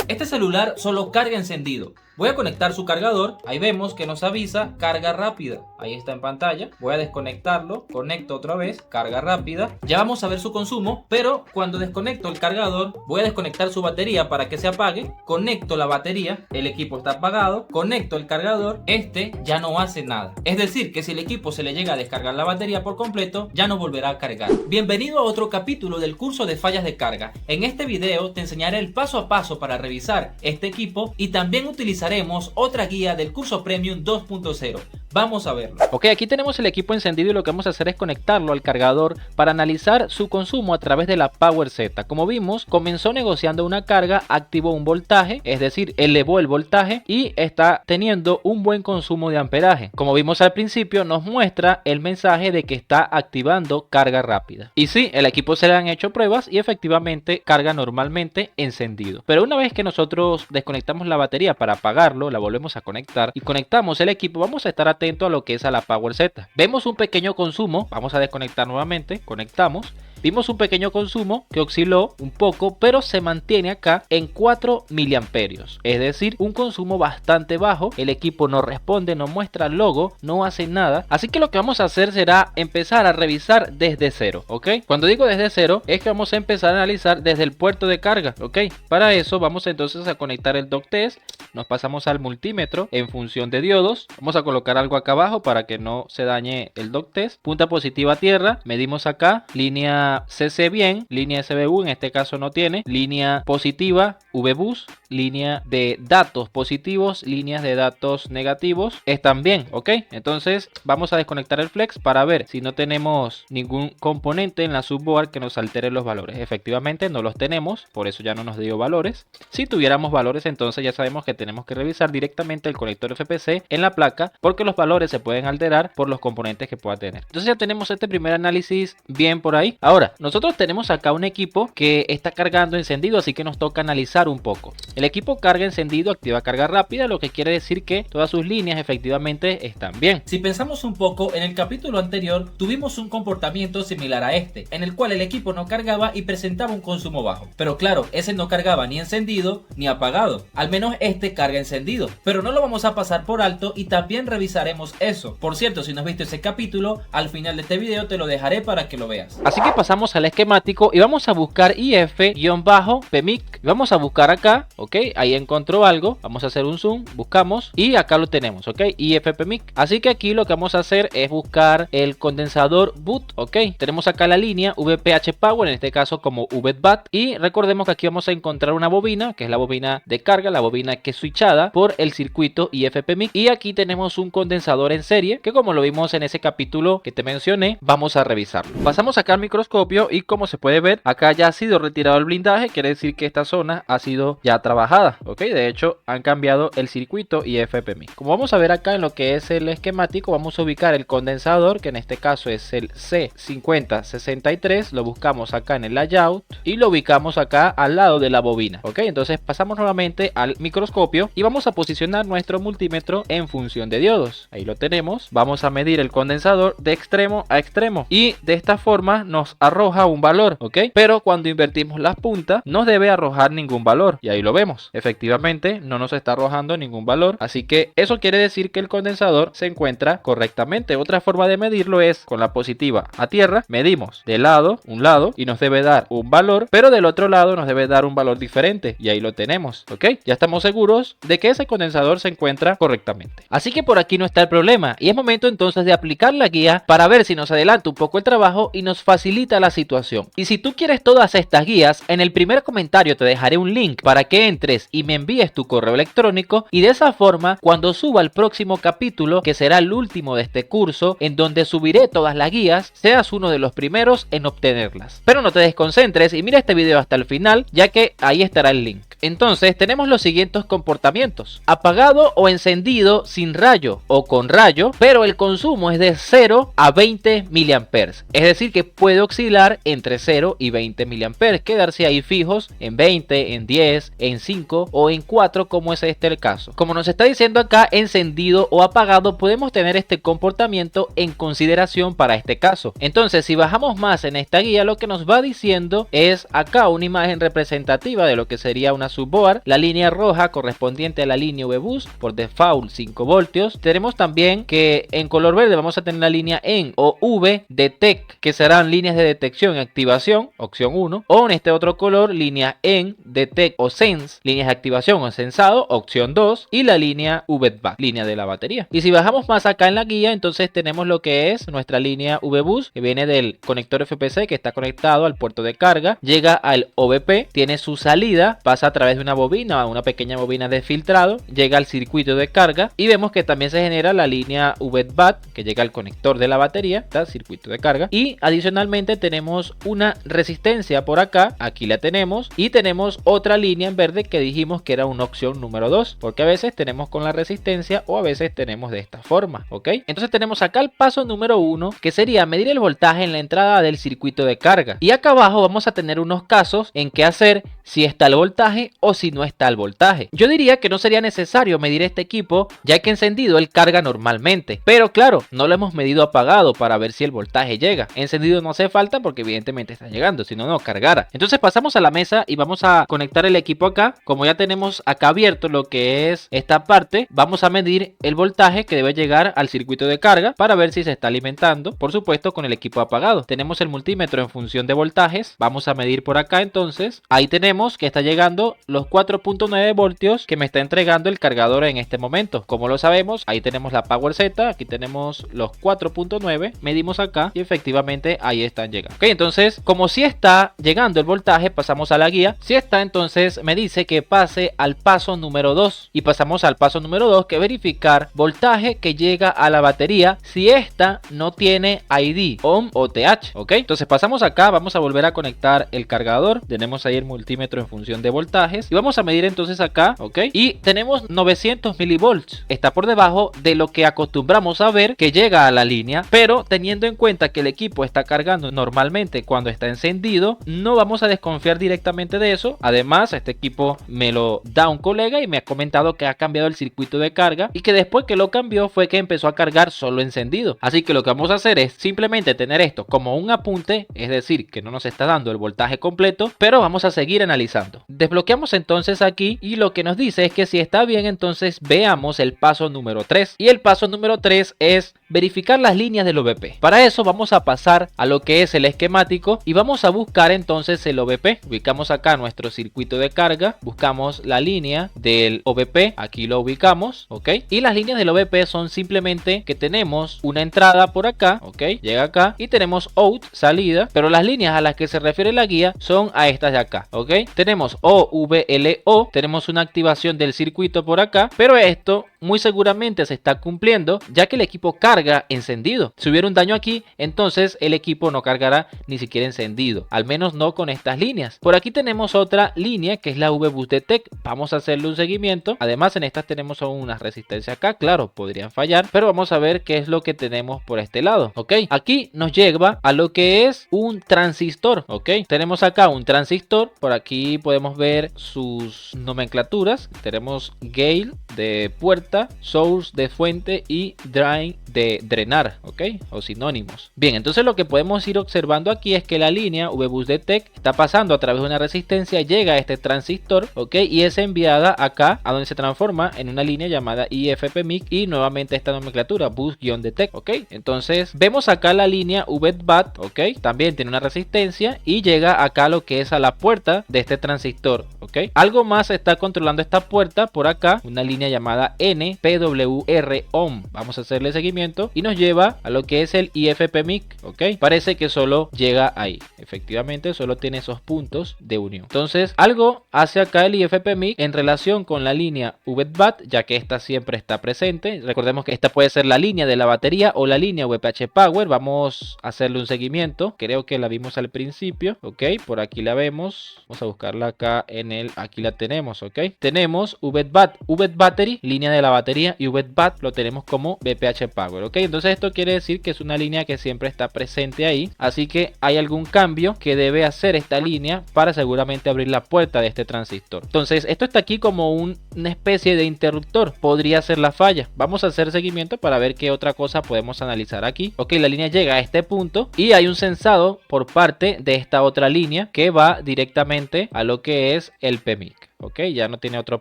Este celular solo carga encendido. Voy a conectar su cargador, ahí vemos que nos avisa carga rápida, ahí está en pantalla. Voy a desconectarlo, conecto otra vez, carga rápida. Ya vamos a ver su consumo, pero cuando desconecto el cargador, voy a desconectar su batería para que se apague. Conecto la batería, el equipo está apagado, conecto el cargador, este ya no hace nada. Es decir, que si el equipo se le llega a descargar la batería por completo, ya no volverá a cargar. Bienvenido a otro capítulo del curso de fallas de carga. En este video te enseñaré el paso a paso para revisar este equipo y también utilizaremos otra guía del curso Premium 2.0. Vamos a verlo. Ok, aquí tenemos el equipo encendido y lo que vamos a hacer es conectarlo al cargador para analizar su consumo a través de la PowerZ. Como vimos, comenzó negociando una carga, activó un voltaje, es decir, elevó el voltaje y está teniendo un buen consumo de amperaje. Como vimos al principio, nos muestra el mensaje de que está activando carga rápida. Y sí, el equipo se le han hecho pruebas y efectivamente carga normalmente encendido. Pero una vez que nosotros desconectamos la batería para apagarlo, la volvemos a conectar y conectamos el equipo, vamos a estar atentos a lo que es a la PowerZ. Vemos un pequeño consumo, vamos a desconectar nuevamente, conectamos. Vimos un pequeño consumo que osciló un poco, pero se mantiene acá en 4 miliamperios. Es decir, un consumo bastante bajo. El equipo no responde, no muestra el logo, no hace nada. Así que lo que vamos a hacer será empezar a revisar desde cero, ¿ok? Cuando digo desde cero, es que vamos a empezar a analizar desde el puerto de carga, ¿ok? Para eso vamos entonces a conectar el dock test. Nos pasamos al multímetro en función de diodos. Vamos a colocar algo acá abajo para que no se dañe el dock test. Punta positiva a tierra. Medimos acá. Línea CC bien, línea SBU en este caso no tiene, línea positiva VBus, línea de datos positivos, líneas de datos negativos están bien, ok. Entonces vamos a desconectar el flex para ver si no tenemos ningún componente en la subboard que nos altere los valores. Efectivamente no los tenemos, por eso ya no nos dio valores. Si tuviéramos valores, entonces ya sabemos que tenemos que revisar directamente el conector FPC en la placa, porque los valores se pueden alterar por los componentes que pueda tener. Entonces ya tenemos este primer análisis bien por ahí. Ahora, nosotros tenemos acá un equipo que está cargando encendido, así que nos toca analizar un poco. El equipo carga encendido, activa carga rápida, lo que quiere decir que todas sus líneas efectivamente están bien. Si pensamos un poco, en el capítulo anterior tuvimos un comportamiento similar a este, en el cual el equipo no cargaba y presentaba un consumo bajo. Pero claro, ese no cargaba ni encendido ni apagado. Al menos este carga encendido. Pero no lo vamos a pasar por alto y también revisaremos eso. Por cierto, si no has visto ese capítulo, al final de este video te lo dejaré para que lo veas. Así que pasamos al esquemático y vamos a buscar IF-PMIC. Vamos a buscar acá, ok, ahí encontró algo, vamos a hacer un zoom, buscamos y acá lo tenemos, ok, IF-PMIC. Así que aquí lo que vamos a hacer es buscar el condensador boot, ok. Tenemos acá la línea VPH Power, en este caso como VBAT, y recordemos que aquí vamos a encontrar una bobina, que es la bobina de carga, la bobina que es switchada por el circuito IF-PMIC, y aquí tenemos un condensador en serie, que como lo vimos en ese capítulo que te mencioné, vamos a revisarlo. Pasamos acá al microscopio y como se puede ver, acá ya ha sido retirado el blindaje, quiere decir que esta zona ha sido ya trabajada, ok. De hecho han cambiado el circuito IF-PMIC. Como vamos a ver acá en lo que es el esquemático, vamos a ubicar el condensador, que en este caso es el C5063, lo buscamos acá en el layout y lo ubicamos acá al lado de la bobina, ok. Entonces pasamos nuevamente al microscopio y vamos a posicionar nuestro multímetro en función de diodos. Ahí lo tenemos, vamos a medir el condensador de extremo a extremo y de esta forma nos arroja un valor, ok. Pero cuando invertimos las puntas no debe arrojar ningún valor y ahí lo vemos, efectivamente no nos está arrojando ningún valor, así que eso quiere decir que el condensador se encuentra correctamente. Otra forma de medirlo es con la positiva a tierra, medimos de lado, un lado, y nos debe dar un valor, pero del otro lado nos debe dar un valor diferente y ahí lo tenemos, ok. Ya estamos seguros de que ese condensador se encuentra correctamente, así que por aquí no está el problema y es momento entonces de aplicar la guía para ver si nos adelanta un poco el trabajo y nos facilita la situación. Y si tú quieres todas estas guías, en el primer comentario te dejaré un link para que entres y me envíes tu correo electrónico, y de esa forma cuando suba el próximo capítulo, que será el último de este curso, en donde subiré todas las guías, seas uno de los primeros en obtenerlas. Pero no te desconcentres y mira este video hasta el final, ya que ahí estará el link. Entonces tenemos los siguientes comportamientos: apagado o encendido sin rayo o con rayo, pero el consumo es de 0 a 20 miliamperes, es decir que puede oscilar entre 0 y 20 miliamperes, quedarse ahí fijos en 20, en 10, en 5 o en 4 como es este el caso. Como nos está diciendo acá encendido o apagado, podemos tener este comportamiento en consideración para este caso. Entonces si bajamos más en esta guía, lo que nos va diciendo es acá una imagen representativa de lo que sería una subboard, la línea roja correspondiente a la línea VBoost por default 5 voltios. Tenemos también que en color verde vamos a tener la línea EN o V Detect, que serán líneas de detección y activación, opción 1, o en este otro color línea EN Detect o Sense, líneas de activación o sensado, opción 2, y la línea VBAC, línea de la batería. Y si bajamos más acá en la guía, entonces tenemos lo que es nuestra línea VBoost, que viene del conector FPC que está conectado al puerto de carga, llega al OBP, tiene su salida, pasa a través de una bobina, una pequeña bobina de filtrado, llega al circuito de carga y vemos que también se genera la línea VBAT que llega al conector de la batería, está circuito de carga, y adicionalmente tenemos una resistencia por acá, aquí la tenemos, y tenemos otra línea en verde que dijimos que era una opción número 2, porque a veces tenemos con la resistencia o a veces tenemos de esta forma, ¿ok? Entonces tenemos acá el paso número 1, que sería medir el voltaje en la entrada del circuito de carga, y acá abajo vamos a tener unos casos en qué hacer si está el voltaje o si no está el voltaje. Yo diría que no sería necesario medir este equipo, ya que encendido él carga normalmente, pero claro, no lo hemos medido apagado para ver si el voltaje llega. Encendido no hace falta porque evidentemente está llegando, si no, no cargara. Entonces pasamos a la mesa y vamos a conectar el equipo acá. Como ya tenemos acá abierto lo que es esta parte, vamos a medir el voltaje que debe llegar al circuito de carga para ver si se está alimentando, por supuesto con el equipo apagado. Tenemos el multímetro en función de voltajes, vamos a medir por acá. Entonces ahí tenemos que está llegando los 4.9 voltios que me está entregando el cargador en este momento. Como lo sabemos, ahí tenemos la Power Z, aquí tenemos los 4.9, medimos acá y efectivamente ahí están llegando. Ok, entonces como si está llegando el voltaje, pasamos a la guía. Si está, entonces me dice que pase al paso número 2 y pasamos al paso número 2, que verificar voltaje que llega a la batería si esta no tiene ID, ON o TH. Ok, entonces pasamos acá, vamos a volver a conectar el cargador, tenemos ahí el multímetro en función de voltajes y vamos a medir entonces acá, ok, y tenemos 900 milivolts, está por debajo de lo que acostumbramos a ver que llega a la línea, pero teniendo en cuenta que el equipo está cargando normalmente cuando está encendido, no vamos a desconfiar directamente de eso. Además, este equipo me lo da un colega y me ha comentado que ha cambiado el circuito de carga y que después que lo cambió fue que empezó a cargar solo encendido. Así que lo que vamos a hacer es simplemente tener esto como un apunte, es decir, que no nos está dando el voltaje completo, pero vamos a seguir analizando. Desbloqueamos entonces aquí y lo que nos dice es que si está bien, entonces veamos el paso número 3, y el paso número 3 es verificar las líneas del OBP. Para eso vamos a pasar a lo que es el esquemático y vamos a buscar entonces el OBP. Ubicamos acá nuestro circuito de carga, buscamos la línea del OBP, aquí lo ubicamos, ok, y las líneas del OBP son simplemente que tenemos una entrada por acá, ok, llega acá, y tenemos out, salida, pero las líneas a las que se refiere la guía son a estas de acá, ok, tenemos OVLO, tenemos una activación del circuito por acá, pero esto muy seguramente se está cumpliendo ya que el equipo carga encendido. Si hubiera un daño aquí, entonces el equipo no cargará ni siquiera encendido, al menos no con estas líneas. Por aquí tenemos otra línea que es la VBoost Detect, vamos a hacerle un seguimiento. Además en estas tenemos aún unas resistencias acá, claro, podrían fallar, pero vamos a ver qué es lo que tenemos por este lado, ok. Aquí nos lleva a lo que es un transistor, ok, tenemos acá un transistor, por aquí podemos ver sus nomenclaturas, tenemos Gate de puerta, Source de fuente y Drain de drenar, ok, o sinónimos. Bien, entonces lo que podemos ir observando aquí es que la línea VBoost Detect está pasando a través de una resistencia, llega a este transistor, ok, y es enviada acá a donde se transforma en una línea llamada IFP-MIC y nuevamente esta nomenclatura Boost-Detect, ok. Entonces vemos acá la línea VBAT, ok, también tiene una resistencia y llega acá lo que es a la puerta de este transistor, ok. Algo más está controlando esta puerta por acá, una línea llamada NPWR-ON, vamos a hacerle seguimiento y nos lleva a lo que es el IFP-MIC, ok. Parece que solo llega ahí, efectivamente solo tiene esos puntos de unión. Entonces algo hace acá el IFP-MIC en relación con la línea VBAT, ya que esta siempre está presente. Recordemos que esta puede ser la línea de la batería o la línea VPH Power. Vamos a hacerle un seguimiento, creo que la vimos al principio, ok, por aquí la vemos, vamos a buscarla acá en el, aquí la tenemos, ok, tenemos VBAT battery, línea de la batería, y VBAT lo tenemos como VPH Power, ¿ok? Entonces esto quiere decir que es una línea que siempre está presente ahí, así que hay algún cambio que debe hacer esta línea para seguramente abrir la puerta de este transistor. Entonces esto está aquí como una especie de interruptor, podría ser la falla. Vamos a hacer seguimiento para ver qué otra cosa podemos analizar aquí. Ok, la línea llega a este punto y hay un sensado por parte de esta otra línea que va directamente a lo que es el PMIC. Ok, ya no tiene otro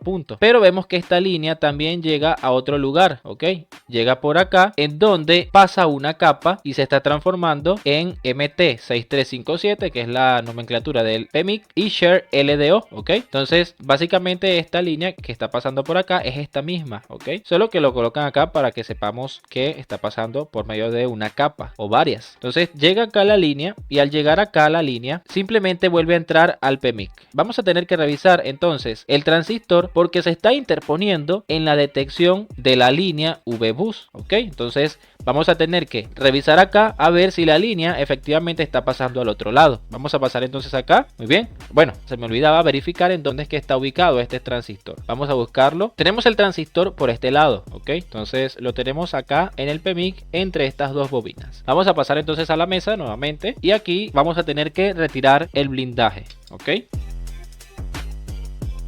punto, pero vemos que esta línea también llega a otro lugar. Ok, llega por acá, en donde pasa una capa y se está transformando en MT6357, que es la nomenclatura del PMIC, y Share LDO. Ok, entonces básicamente esta línea que está pasando por acá es esta misma. Ok, solo que lo colocan acá para que sepamos que está pasando por medio de una capa o varias. Entonces llega acá la línea, y al llegar acá la línea simplemente vuelve a entrar al PMIC. Vamos a tener que revisar entonces el transistor porque se está interponiendo en la detección de la línea VBus. Ok, entonces vamos a tener que revisar acá a ver si la línea efectivamente está pasando al otro lado. Vamos a pasar entonces acá. Muy bien. Bueno, se me olvidaba verificar en dónde es que está ubicado este transistor. Vamos a buscarlo. Tenemos el transistor por este lado. Ok, entonces lo tenemos acá en el PMIC entre estas dos bobinas. Vamos a pasar entonces a la mesa nuevamente y aquí vamos a tener que retirar el blindaje. Ok,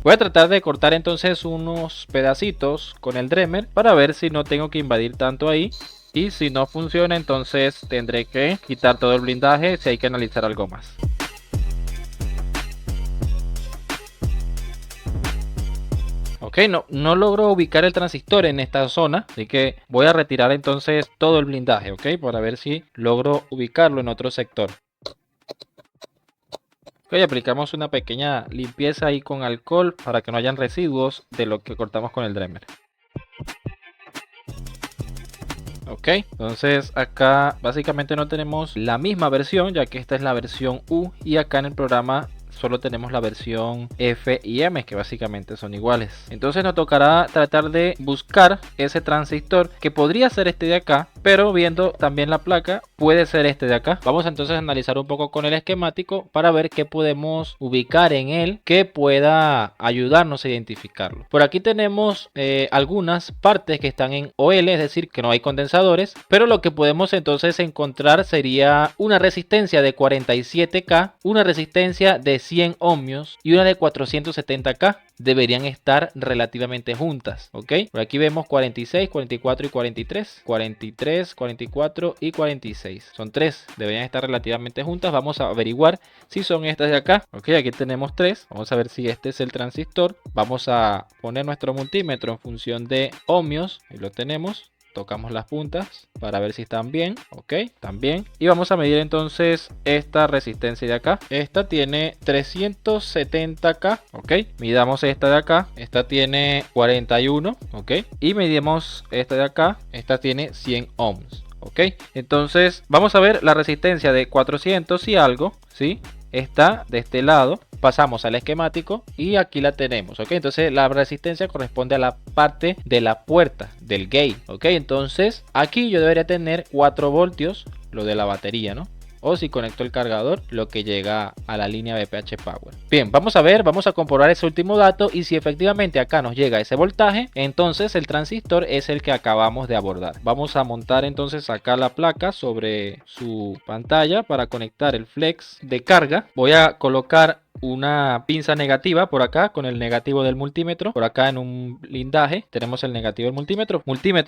voy a tratar de cortar entonces unos pedacitos con el Dremel para ver si no tengo que invadir tanto ahí. Y si no funciona, entonces tendré que quitar todo el blindaje si hay que analizar algo más. Ok, no logro ubicar el transistor en esta zona, así que voy a retirar entonces todo el blindaje, ok, para ver si logro ubicarlo en otro sector. Ok, aplicamos una pequeña limpieza ahí con alcohol para que no hayan residuos de lo que cortamos con el Dremel. Ok, entonces acá básicamente no tenemos la misma versión, ya que esta es la versión U y acá en el programa solo tenemos la versión F y M, que básicamente son iguales. Entonces nos tocará tratar de buscar ese transistor, que podría ser este de acá, pero viendo también la placa puede ser este de acá. Vamos entonces a analizar un poco con el esquemático para ver qué podemos ubicar en él que pueda ayudarnos a identificarlo. Por aquí tenemos algunas partes que están en OL, es decir que no hay condensadores, pero lo que podemos entonces encontrar sería una resistencia de 47K, una resistencia de 100 ohmios y una de 470K. Deberían estar relativamente juntas, ok. Por aquí vemos 46, 44 y 43, 43, 44 y 46. Son 3, deberían estar relativamente juntas. Vamos a averiguar si son estas de acá. Ok, aquí tenemos 3. Vamos a ver si este es el transistor. Vamos a poner nuestro multímetro en función de ohmios y lo tenemos. Tocamos las puntas para ver si están bien. Ok, están bien. Y vamos a medir entonces esta resistencia de acá. Esta tiene 370K. Ok, midamos esta de acá. Esta tiene 41. Ok, y medimos esta de acá. Esta tiene 100 ohms. Ok, entonces vamos a ver la resistencia de 400 y algo, ¿sí? Está de este lado. Pasamos al esquemático y aquí la tenemos, ok. Entonces la resistencia corresponde a la parte de la puerta del gate, ok. Entonces aquí yo debería tener 4 voltios, lo de la batería, ¿no? O si conecto el cargador, lo que llega a la línea VPH Power. Bien, vamos a ver, vamos a comprobar ese último dato, y si efectivamente acá nos llega ese voltaje, entonces el transistor es el que acabamos de abordar. Vamos a montar entonces acá la placa sobre su pantalla para conectar el flex de carga. Voy a colocar una pinza negativa por acá con el negativo del multímetro. Por acá en un blindaje tenemos el negativo del multímetro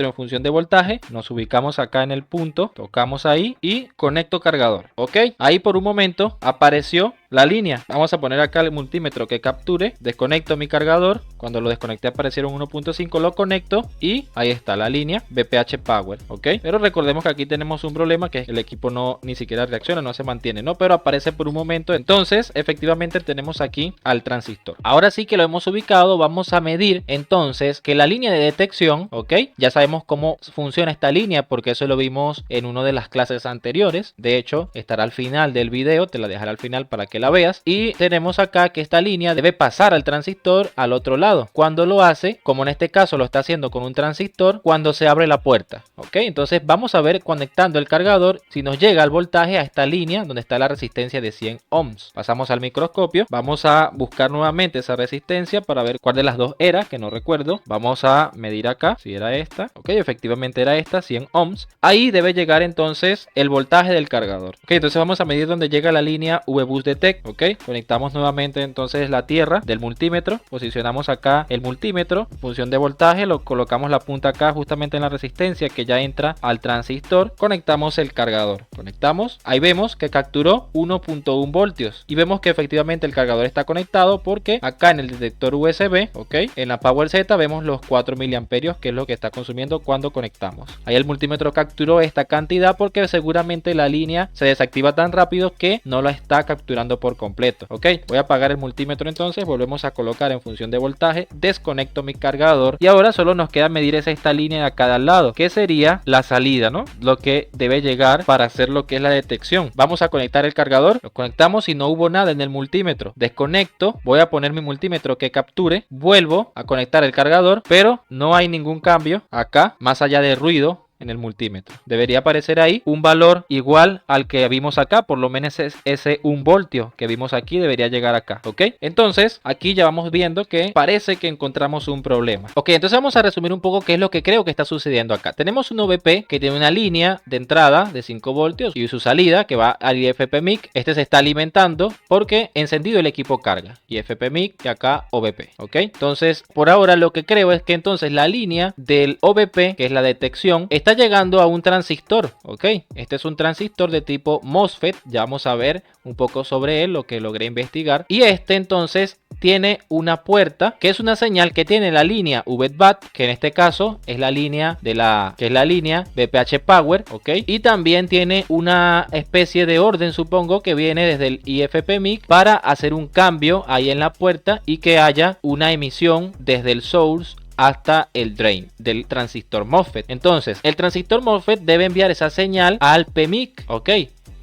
en función de voltaje. Nos ubicamos acá en el punto, tocamos ahí y conecto cargador. Ok, ahí por un momento apareció la línea. Vamos a poner acá el multímetro que capture, desconecto mi cargador. Cuando lo desconecté aparecieron 1.5, lo conecto y ahí está la línea VPH Power, ok. Pero recordemos que aquí tenemos un problema, que el equipo no ni siquiera reacciona, no se mantiene, ¿no? Pero aparece por un momento. Entonces efectivamente tenemos aquí al transistor. Ahora sí que lo hemos ubicado, vamos a medir entonces que la línea de detección, ok, ya sabemos cómo funciona esta línea porque eso lo vimos en una de las clases anteriores. De hecho estará al final del video, te la dejaré al final para que la veas. Y tenemos acá que esta línea debe pasar al transistor al otro lado. Cuando lo hace, como en este caso lo está haciendo con un transistor, cuando se abre la puerta. Ok, entonces vamos a ver conectando el cargador si nos llega el voltaje a esta línea donde está la resistencia de 100 ohms. Pasamos al microscopio, vamos a buscar nuevamente esa resistencia para ver cuál de las dos era, que no recuerdo. Vamos a medir acá si era esta. Ok, efectivamente era esta, 100 ohms. Ahí debe llegar entonces el voltaje del cargador. Ok, entonces vamos a medir donde llega la línea V-Bus Detect. Ok, conectamos nuevamente entonces la tierra del multímetro, posicionamos acá el multímetro, función de voltaje, lo colocamos la punta acá justamente en la resistencia que ya entra al transistor, conectamos el cargador, conectamos, ahí vemos que capturó 1.1 voltios y vemos que efectivamente el cargador está conectado porque acá en el detector USB, ok, en la Power Z vemos los 4 miliamperios que es lo que está consumiendo cuando conectamos. Ahí el multímetro capturó esta cantidad porque seguramente la línea se desactiva tan rápido que no la está capturando por completo. Ok, voy a apagar el multímetro entonces, volvemos a colocar en función de voltaje, desconecto mi cargador y ahora solo nos queda medir esta línea de acá al lado, que sería la salida, ¿no? Lo que debe llegar para hacer lo que es la detección. Vamos a conectar el cargador, lo conectamos y no hubo nada en el multímetro. Desconecto, voy a poner mi multímetro que capture, vuelvo a conectar el cargador, pero no hay ningún cambio acá, más allá de ruido en el multímetro. Debería aparecer ahí un valor igual al que vimos acá, por lo menos ese 1 voltio que vimos aquí debería llegar acá, ¿ok? Entonces aquí ya vamos viendo que parece que encontramos un problema. Ok, entonces vamos a resumir un poco qué es lo que creo que está sucediendo acá. Tenemos un OVP que tiene una línea de entrada de 5 voltios y su salida que va al IFP-MIC. Este se está alimentando porque encendido el equipo carga. IFP-MIC y acá OVP, ¿ok? Entonces por ahora lo que creo es que entonces la línea del OVP, que es la detección, está llegando a un transistor, ok, este es un transistor de tipo MOSFET, ya vamos a ver un poco sobre él, lo que logré investigar, y este entonces tiene una puerta que es una señal que tiene la línea VBAT, que en este caso es la línea de la línea VPH Power, ok, y también tiene una especie de orden, supongo, que viene desde el IFP-MIC para hacer un cambio ahí en la puerta y que haya una emisión desde el source hasta el drain del transistor MOSFET. Entonces el transistor MOSFET debe enviar esa señal al PMIC, ok.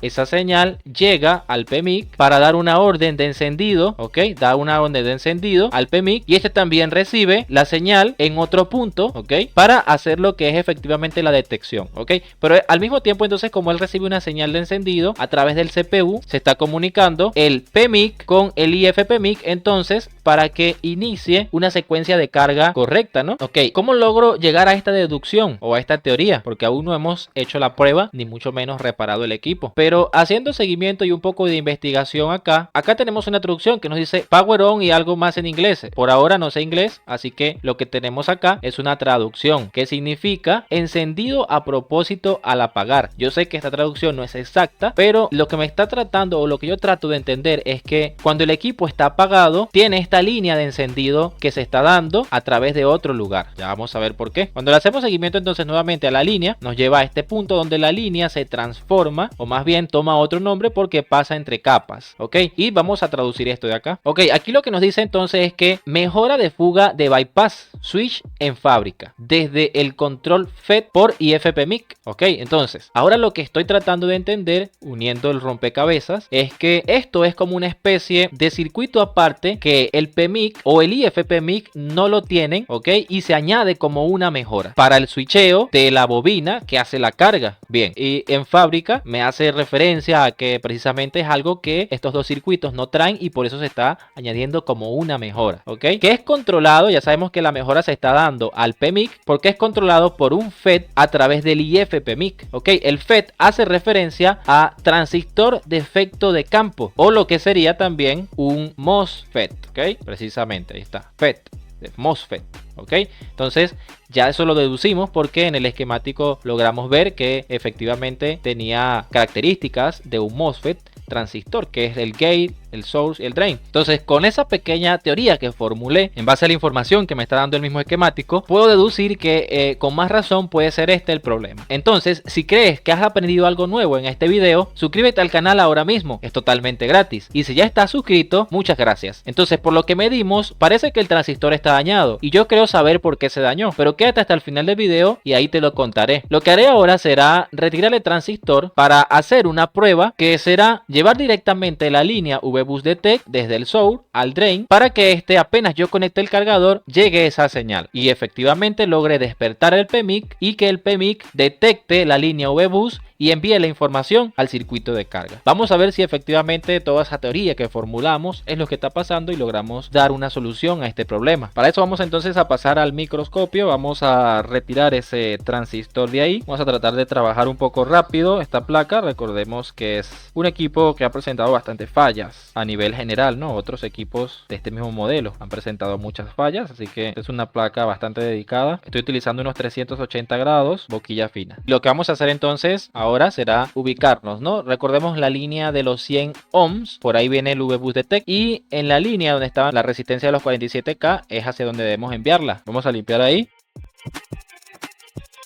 Esa señal llega al PMIC para dar una orden de encendido, ok, da una orden de encendido al PMIC y este también recibe la señal en otro punto, ok, para hacer lo que es efectivamente la detección, ok, pero al mismo tiempo entonces como él recibe una señal de encendido a través del CPU, se está comunicando el PMIC con el IFP-MIC entonces para que inicie una secuencia de carga correcta, ¿no? Ok, ¿cómo logro llegar a esta deducción o a esta teoría? Porque aún no hemos hecho la prueba ni mucho menos reparado el equipo, pero haciendo seguimiento y un poco de investigación acá tenemos una traducción que nos dice Power On y algo más en inglés. Por ahora no sé inglés, así que lo que tenemos acá es una traducción que significa encendido a propósito al apagar. Yo sé que esta traducción no es exacta, pero lo que me está tratando o lo que yo trato de entender es que cuando el equipo está apagado, tiene esta línea de encendido que se está dando a través de otro lugar. Ya vamos a ver por qué. Cuando le hacemos seguimiento entonces nuevamente a la línea, nos lleva a este punto donde la línea se transforma, o más bien toma otro nombre porque pasa entre capas, ok, y vamos a traducir esto de acá. Ok, aquí lo que nos dice entonces es que mejora de fuga de bypass switch en fábrica desde el control FET por IFP-MIC. Ok, entonces ahora lo que estoy tratando de entender uniendo el rompecabezas es que esto es como una especie de circuito aparte que el PMIC o el IFP-MIC no lo tienen, ok, y se añade como una mejora para el switcheo de la bobina que hace la carga. Bien, y en fábrica me hace referencia a que precisamente es algo que estos dos circuitos no traen y por eso se está añadiendo como una mejora, ok, que es controlado. Ya sabemos que la mejora se está dando al PMIC porque es controlado por un FET a través del IFP-MIC, ok. El FET hace referencia a transistor de efecto de campo o lo que sería también un MOSFET, ok, precisamente ahí está, FET de MOSFET, ok. Entonces ya eso lo deducimos porque en el esquemático logramos ver que efectivamente tenía características de un MOSFET transistor, que es el gate, el source y el drain. Entonces con esa pequeña teoría que formulé en base a la información que me está dando el mismo esquemático, puedo deducir que con más razón puede ser este el problema. Entonces si crees que has aprendido algo nuevo en este video, suscríbete al canal ahora mismo, es totalmente gratis, y si ya estás suscrito, muchas gracias. Entonces por lo que medimos, parece que el transistor está dañado y yo creo saber por qué se dañó, pero quédate hasta el final del video y ahí te lo contaré. Lo que haré ahora será retirar el transistor para hacer una prueba que será llevar directamente la línea VBoost Detect desde el source al drain para que apenas yo conecte el cargador llegue esa señal y efectivamente logre despertar el PMIC y que el PMIC detecte la línea VBoost y envíe la información al circuito de carga. Vamos a ver si efectivamente toda esa teoría que formulamos es lo que está pasando y logramos dar una solución a este problema. Para eso vamos entonces a pasar al microscopio, vamos a retirar ese transistor de ahí, vamos a tratar de trabajar un poco rápido esta placa. Recordemos que es un equipo que ha presentado bastantes fallas a nivel general, ¿no? Otros equipos de este mismo modelo han presentado muchas fallas, así que es una placa bastante dedicada. Estoy utilizando unos 380 grados, boquilla fina. Lo que vamos a hacer entonces ahora será ubicarnos, ¿no? Recordemos la línea de los 100 ohms, por ahí viene el VBoost Detect y en la línea donde estaba la resistencia de los 47K es hacia donde debemos enviarla. Vamos a limpiar ahí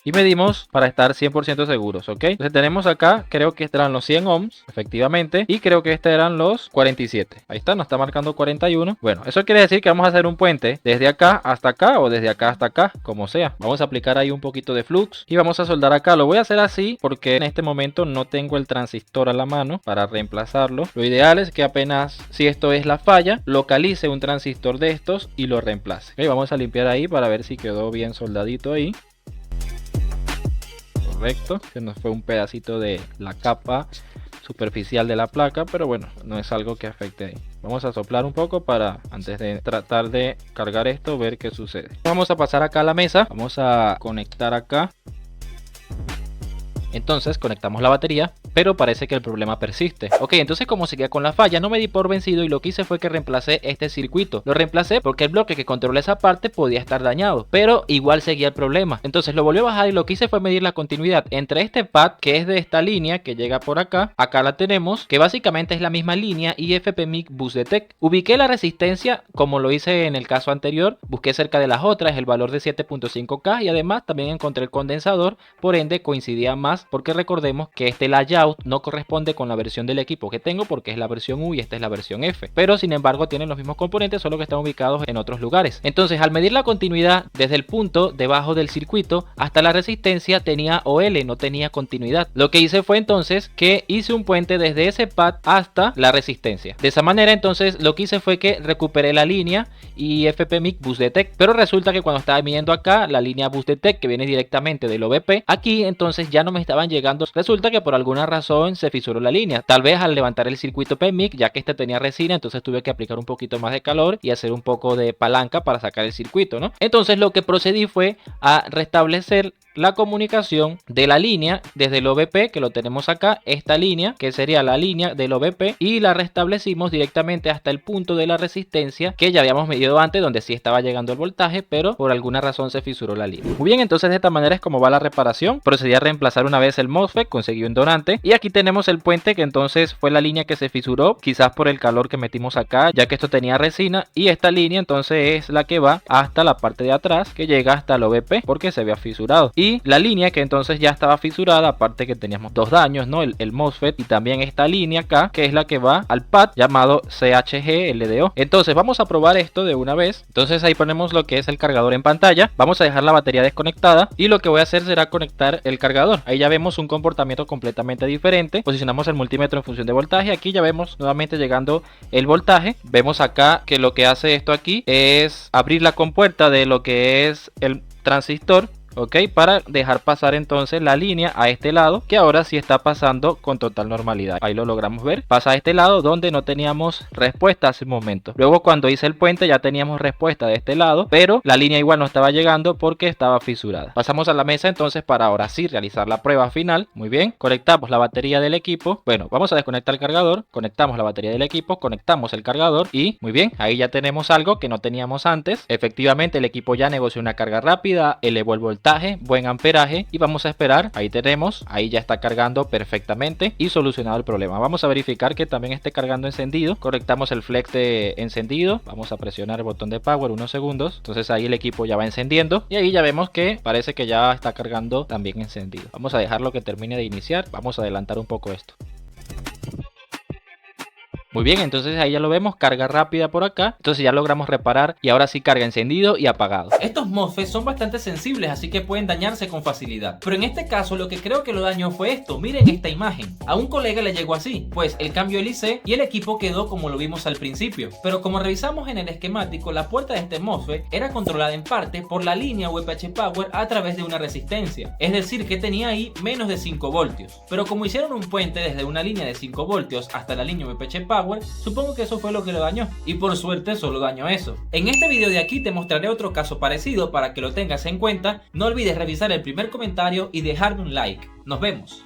y medimos para estar 100% seguros, ¿ok? Entonces tenemos acá, creo que estos eran los 100 ohms, efectivamente, y creo que estos eran los 47. Ahí está, nos está marcando 41. Bueno, eso quiere decir que vamos a hacer un puente desde acá hasta acá o desde acá hasta acá, como sea. Vamos a aplicar ahí un poquito de flux y vamos a soldar acá. Lo voy a hacer así porque en este momento no tengo el transistor a la mano para reemplazarlo. Lo ideal es que apenas, si esto es la falla, localice un transistor de estos y lo reemplace. Ok, vamos a limpiar ahí para ver si quedó bien soldadito ahí. Correcto, se nos fue un pedacito de la capa superficial de la placa, pero bueno, no es algo que afecte ahí. Vamos a soplar un poco para, antes de tratar de cargar esto, ver qué sucede. Vamos a pasar acá a la mesa, vamos a conectar acá. Entonces conectamos la batería, pero parece que el problema persiste. Ok, entonces como seguía con la falla, no me di por vencido y lo que hice fue que reemplacé este circuito. Lo reemplacé porque el bloque que controla esa parte podía estar dañado, pero igual seguía el problema. Entonces lo volví a bajar y lo que hice fue medir la continuidad entre este pad, que es de esta línea que llega por acá. Acá la tenemos, que básicamente es la misma línea IF-PMIC Boost Detect. Ubiqué la resistencia como lo hice en el caso anterior, busqué cerca de las otras el valor de 7.5K y además también encontré el condensador, por ende coincidía más porque recordemos que este layout no corresponde con la versión del equipo que tengo porque es la versión U y esta es la versión F, pero sin embargo tienen los mismos componentes, solo que están ubicados en otros lugares. Entonces al medir la continuidad desde el punto debajo del circuito hasta la resistencia tenía OL, no tenía continuidad. Lo que hice fue entonces que hice un puente desde ese pad hasta la resistencia. De esa manera entonces lo que hice fue que recuperé la línea IF-PMIC Boost Detect, pero resulta que cuando estaba midiendo acá la línea Boost Detect que viene directamente del OBP, aquí entonces ya no me estaban llegando. Resulta que por alguna razón se fisuró la línea, tal vez al levantar el circuito PMIC, ya que este tenía resina, entonces tuve que aplicar un poquito más de calor y hacer un poco de palanca para sacar el circuito, ¿no? Entonces lo que procedí fue a restablecer la comunicación de la línea desde el OBP, que lo tenemos acá, esta línea que sería la línea del OBP, y la restablecimos directamente hasta el punto de la resistencia que ya habíamos medido antes, donde sí estaba llegando el voltaje, pero por alguna razón se fisuró la línea. Muy bien, entonces de esta manera es como va la reparación. Procedí a reemplazar una vez el MOSFET, conseguí un donante y aquí tenemos el puente que entonces fue la línea que se fisuró, quizás por el calor que metimos acá, ya que esto tenía resina, y esta línea entonces es la que va hasta la parte de atrás que llega hasta el OBP porque se había fisurado. Y la línea que entonces ya estaba fisurada, aparte que teníamos dos daños, ¿no? El MOSFET y también esta línea acá, que es la que va al pad llamado CHG LDO. Entonces vamos a probar esto de una vez. Entonces ahí ponemos lo que es el cargador en pantalla. Vamos a dejar la batería desconectada y lo que voy a hacer será conectar el cargador. Ahí ya vemos un comportamiento completamente diferente. Posicionamos el multímetro en función de voltaje. Aquí ya vemos nuevamente llegando el voltaje. Vemos acá que lo que hace esto aquí es abrir la compuerta de lo que es el transistor, ok, para dejar pasar entonces la línea a este lado, que ahora sí está pasando con total normalidad. Ahí lo logramos ver, pasa a este lado donde no teníamos respuesta hace un momento. Luego cuando hice el puente ya teníamos respuesta de este lado, pero la línea igual no estaba llegando porque estaba fisurada. Pasamos a la mesa entonces para ahora sí realizar la prueba final. Muy bien, conectamos la batería del equipo. Bueno, vamos a desconectar el cargador, conectamos la batería del equipo, conectamos el cargador y muy bien, ahí ya tenemos algo que no teníamos antes. Efectivamente el equipo ya negoció una carga rápida, elevó el voltaje, buen amperaje y vamos a esperar. Ahí tenemos, ahí ya está cargando perfectamente y solucionado el problema. Vamos a verificar que también esté cargando encendido. Conectamos el flex de encendido, vamos a presionar el botón de power unos segundos, entonces ahí el equipo ya va encendiendo y ahí ya vemos que parece que ya está cargando también encendido. Vamos a dejarlo que termine de iniciar, vamos a adelantar un poco esto. Muy bien, entonces ahí ya lo vemos, carga rápida por acá. Entonces ya logramos reparar y ahora sí carga encendido y apagado. Estos MOSFET son bastante sensibles, así que pueden dañarse con facilidad. Pero en este caso lo que creo que lo dañó fue esto. Miren esta imagen. A un colega le llegó así, pues el cambio LIC y el equipo quedó como lo vimos al principio. Pero como revisamos en el esquemático, la puerta de este MOSFET era controlada en parte por la línea VPH Power a través de una resistencia. Es decir, que tenía ahí menos de 5 voltios. Pero como hicieron un puente desde una línea de 5 voltios hasta la línea VPH Power, supongo que eso fue lo que lo dañó. Y por suerte solo dañó eso. En este video de aquí te mostraré otro caso parecido para que lo tengas en cuenta. No olvides revisar el primer comentario y dejarme un like. Nos vemos.